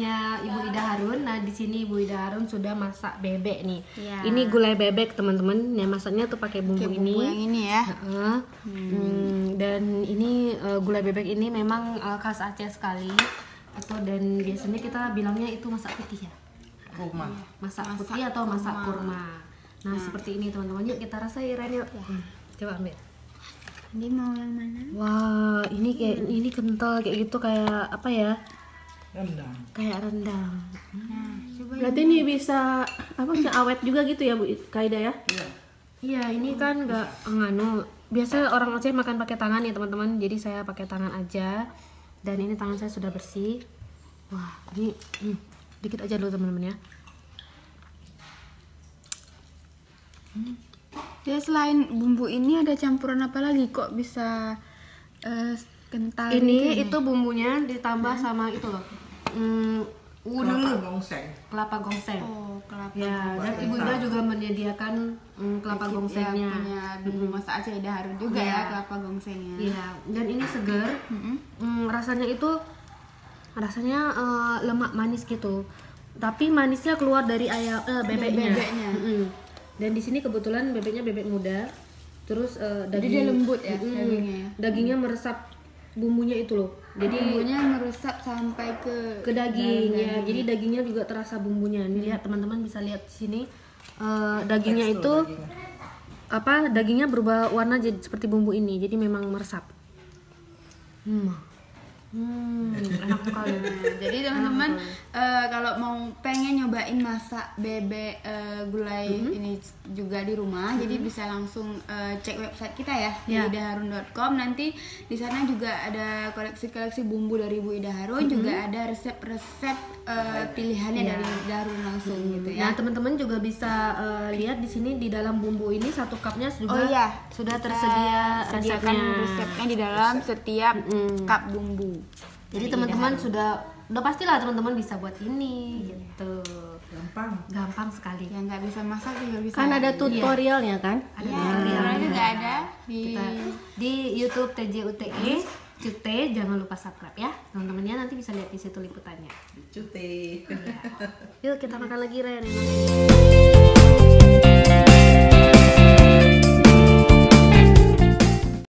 resepnya Ibu Ida Harun. Nah, di sini Ibu Ida Harun sudah masak bebek nih. Ya. Ini gulai bebek, teman-teman. Yang masaknya tuh pakai bumbu Kayak ini. bumbu yang ini ya. Dan ini gulai bebek ini memang khas Aceh sekali. Dan biasanya kita bilangnya itu masak putih ya. Kurma. Masak putih atau masak kurma. Nah, seperti ini teman-teman. Yuk kita rasain Ren yuk. Coba ambil. Ini mau yang mana? Wah, ini kayak ini kental kayak gitu, kayak apa ya? Rendang. Kayak rendang. Nah, coba. Berarti ini bisa apa sih awet juga gitu ya Bu Kaida ya? Iya. Iya, ini kan nggak nganu. Biasa orang Aceh makan pakai tangan ya teman-teman. Jadi saya pakai tangan aja. Dan ini tangan saya sudah bersih. Wah, ini dikit aja dulu teman-teman ya. Ya selain bumbu ini ada campuran apa lagi kok bisa kental gitu Ini ya? itu bumbunya ditambah sama itu loh. Kelapa gongseng. Kelapa gongseng. Oh, kelapa. Ya, dan Ibu Ida juga menyediakan kelapa gongsengnya. Ya, punya bumbu masak Aceh Ida Harun juga Iya. ya kelapa gongsengnya. Iya, dan ini segar. Rasanya itu lemak manis gitu. Tapi manisnya keluar dari bebeknya. Dan di sini kebetulan bebeknya bebek muda. Terus Jadi dia lembut ya dagingnya ya. Dagingnya meresap bumbunya itu loh. Jadi Bumbunya meresap sampai ke daging dalam ya. Jadi dagingnya juga terasa bumbunya. Nih lihat teman-teman bisa lihat di sini dagingnya itu dagingnya berubah warna jadi seperti bumbu ini. Jadi memang meresap. Enak sekali. Jadi teman-teman kalau mau pengen nyobain masak bebek gulai ini juga di rumah, jadi bisa langsung cek website kita ya, idaharun.com. Nanti di sana juga ada koleksi-koleksi bumbu dari Bu Ida Harun, juga ada resep-resep pilihannya dari Ida Harun langsung gitu Nah ya. teman-teman juga bisa lihat di sini di dalam bumbu ini satu cupnya juga Oh iya, sudah tersedia sediakan resepnya. resepnya di dalam setiap cup bumbu. Jadi teman-teman udah pastilah teman-teman bisa buat ini gitu. Gampang sekali. Yang nggak bisa masak juga bisa. Kan ada tutorialnya kan? Ada Ya, tutorialnya juga ada di YouTube TJUTE. Cute, jangan lupa subscribe ya teman-teman ya, nanti bisa lihat di situ liputannya. Cuti. Yuk kita makan lagi Ren.